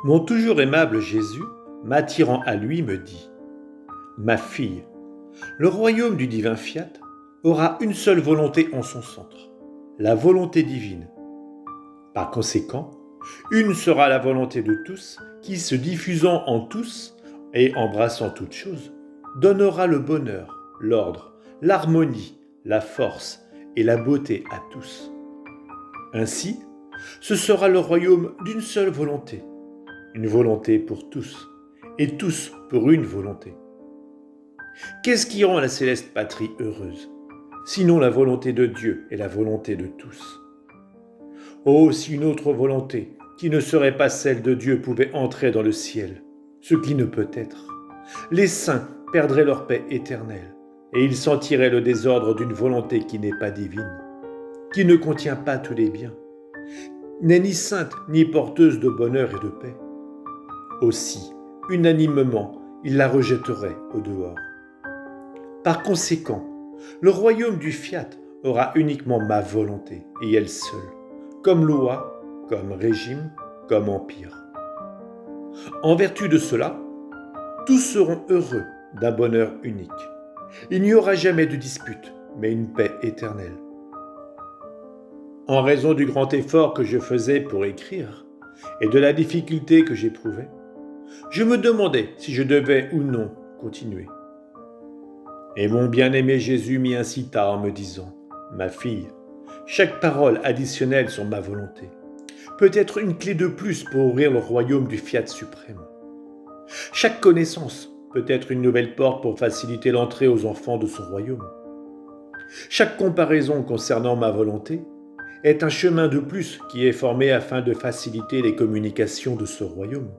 Mon toujours aimable Jésus, m'attirant à lui, me dit : « Ma fille, le royaume du divin fiat aura une seule volonté en son centre, la volonté divine. Par conséquent, une sera la volonté de tous qui, se diffusant en tous et embrassant toutes choses, donnera le bonheur, l'ordre, l'harmonie, la force et la beauté à tous. Ainsi, ce sera le royaume d'une seule volonté, une volonté pour tous, et tous pour une volonté. Qu'est-ce qui rend la céleste patrie heureuse, sinon la volonté de Dieu et la volonté de tous ? Oh, si une autre volonté, qui ne serait pas celle de Dieu, pouvait entrer dans le ciel, ce qui ne peut être, les saints perdraient leur paix éternelle, et ils sentiraient le désordre d'une volonté qui n'est pas divine, qui ne contient pas tous les biens, n'est ni sainte ni porteuse de bonheur et de paix. Aussi, unanimement, ils la rejetteraient au dehors. Par conséquent, le royaume du fiat aura uniquement ma volonté, et elle seule, comme loi, comme régime, comme empire. En vertu de cela, tous seront heureux d'un bonheur unique. Il n'y aura jamais de dispute, mais une paix éternelle. En raison du grand effort que je faisais pour écrire et de la difficulté que j'éprouvais, je me demandais si je devais ou non continuer. Et mon bien-aimé Jésus m'y incita en me disant : « Ma fille, chaque parole additionnelle sur ma volonté peut être une clé de plus pour ouvrir le royaume du fiat suprême. Chaque connaissance peut être une nouvelle porte pour faciliter l'entrée aux enfants de son royaume. Chaque comparaison concernant ma volonté est un chemin de plus qui est formé afin de faciliter les communications de ce royaume.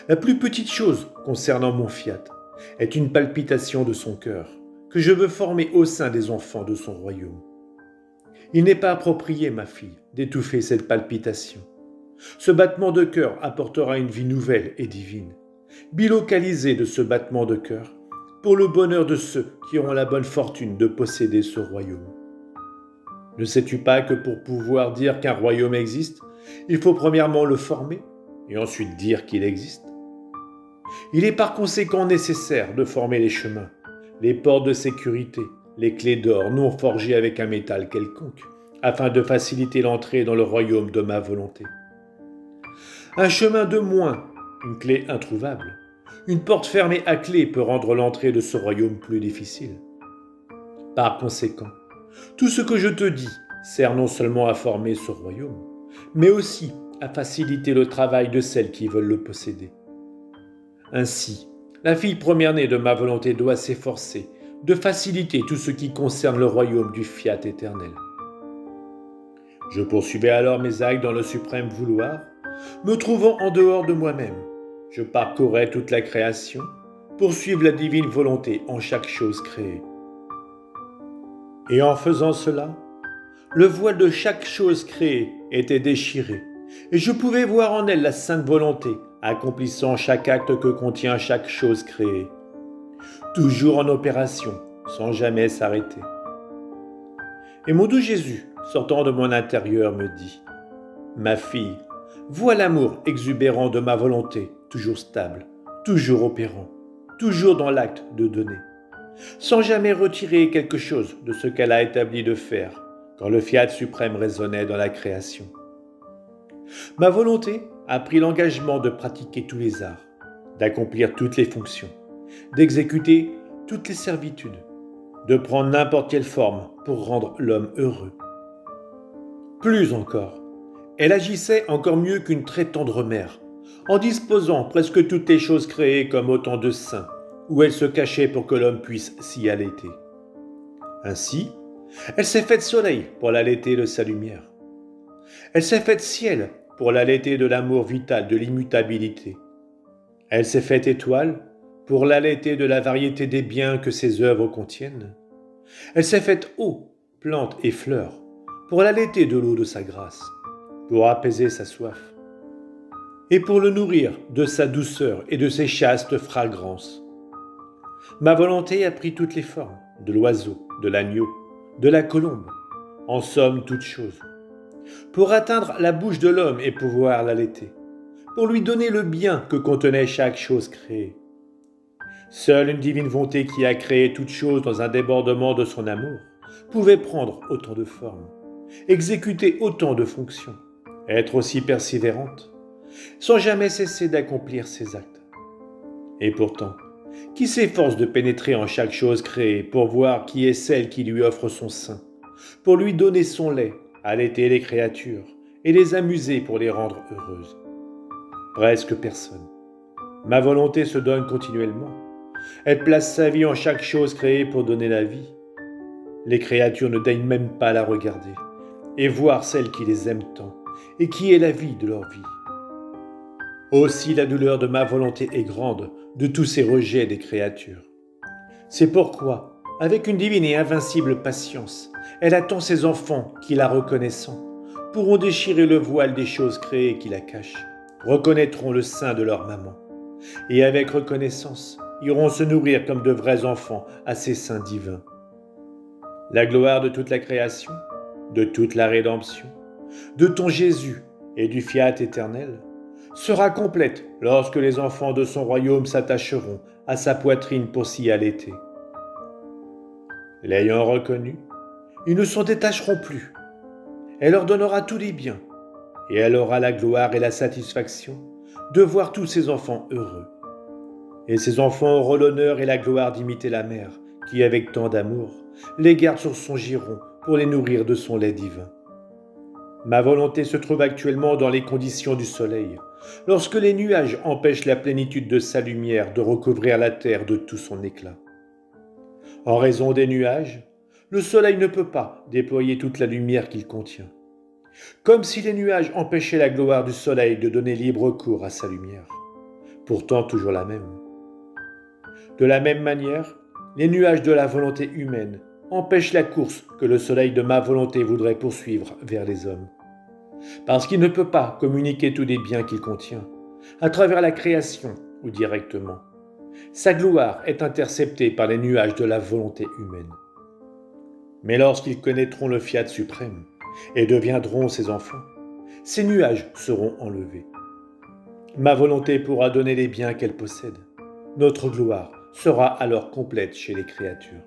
La plus petite chose concernant mon fiat est une palpitation de son cœur que je veux former au sein des enfants de son royaume. Il n'est pas approprié, ma fille, d'étouffer cette palpitation. Ce battement de cœur apportera une vie nouvelle et divine, bilocalisée de ce battement de cœur, pour le bonheur de ceux qui auront la bonne fortune de posséder ce royaume. Ne sais-tu pas que pour pouvoir dire qu'un royaume existe, il faut premièrement le former et ensuite dire qu'il existe ? Il est par conséquent nécessaire de former les chemins, les portes de sécurité, les clés d'or non forgées avec un métal quelconque, afin de faciliter l'entrée dans le royaume de ma volonté. Un chemin de moins, une clé introuvable, une porte fermée à clé peut rendre l'entrée de ce royaume plus difficile. Par conséquent, tout ce que je te dis sert non seulement à former ce royaume, mais aussi à faciliter le travail de celles qui veulent le posséder. Ainsi, la fille première-née de ma volonté doit s'efforcer de faciliter tout ce qui concerne le royaume du fiat éternel. Je poursuivais alors mes actes dans le suprême vouloir, me trouvant en dehors de moi-même. Je parcourais toute la création, poursuivre la divine volonté en chaque chose créée. Et en faisant cela, le voile de chaque chose créée était déchiré, et je pouvais voir en elle la sainte volonté, accomplissant chaque acte que contient chaque chose créée, toujours en opération, sans jamais s'arrêter. Et mon doux Jésus, sortant de mon intérieur, me dit : « Ma fille, vois l'amour exubérant de ma volonté, toujours stable, toujours opérant, toujours dans l'acte de donner, sans jamais retirer quelque chose de ce qu'elle a établi de faire quand le fiat suprême résonnait dans la création. Ma volonté a pris l'engagement de pratiquer tous les arts, d'accomplir toutes les fonctions, d'exécuter toutes les servitudes, de prendre n'importe quelle forme pour rendre l'homme heureux. Plus encore, elle agissait encore mieux qu'une très tendre mère, en disposant presque toutes les choses créées comme autant de seins, où elle se cachait pour que l'homme puisse s'y allaiter. Ainsi, elle s'est faite soleil pour l'allaiter de sa lumière. Elle s'est faite ciel pour l'allaiter de l'amour vital de l'immutabilité. Elle s'est faite étoile pour l'allaiter de la variété des biens que ses œuvres contiennent. Elle s'est faite eau, plante et fleurs pour l'allaiter de l'eau de sa grâce, pour apaiser sa soif, et pour le nourrir de sa douceur et de ses chastes fragrances. Ma volonté a pris toutes les formes, de l'oiseau, de l'agneau, de la colombe, en somme toutes choses, pour atteindre la bouche de l'homme et pouvoir l'allaiter, pour lui donner le bien que contenait chaque chose créée. Seule une divine volonté qui a créé toute chose dans un débordement de son amour pouvait prendre autant de formes, exécuter autant de fonctions, être aussi persévérante, sans jamais cesser d'accomplir ses actes. Et pourtant, qui s'efforce de pénétrer en chaque chose créée pour voir qui est celle qui lui offre son sein, pour lui donner son lait, allaiter les créatures et les amuser pour les rendre heureuses? Presque personne. Ma volonté se donne continuellement. Elle place sa vie en chaque chose créée pour donner la vie. Les créatures ne daignent même pas la regarder et voir celle qui les aime tant et qui est la vie de leur vie. Aussi la douleur de ma volonté est grande de tous ces rejets des créatures. C'est pourquoi, avec une divine et invincible patience, elle attend ses enfants qui, la reconnaissant, pourront déchirer le voile des choses créées qui la cachent, reconnaîtront le sein de leur maman, et avec reconnaissance, iront se nourrir comme de vrais enfants à ces seins divins. La gloire de toute la création, de toute la rédemption, de ton Jésus et du fiat éternel, sera complète lorsque les enfants de son royaume s'attacheront à sa poitrine pour s'y allaiter. L'ayant reconnu, ils ne s'en détacheront plus. Elle leur donnera tous les biens, et elle aura la gloire et la satisfaction de voir tous ses enfants heureux. Et ses enfants auront l'honneur et la gloire d'imiter la mère, qui, avec tant d'amour, les garde sur son giron pour les nourrir de son lait divin. Ma volonté se trouve actuellement dans les conditions du soleil, lorsque les nuages empêchent la plénitude de sa lumière de recouvrir la terre de tout son éclat. En raison des nuages, le soleil ne peut pas déployer toute la lumière qu'il contient, comme si les nuages empêchaient la gloire du soleil de donner libre cours à sa lumière, pourtant toujours la même. De la même manière, les nuages de la volonté humaine empêchent la course que le soleil de ma volonté voudrait poursuivre vers les hommes. Parce qu'il ne peut pas communiquer tous les biens qu'il contient, à travers la création ou directement. Sa gloire est interceptée par les nuages de la volonté humaine. Mais lorsqu'ils connaîtront le fiat suprême et deviendront ses enfants, ces nuages seront enlevés. Ma volonté pourra donner les biens qu'elle possède. Notre gloire sera alors complète chez les créatures.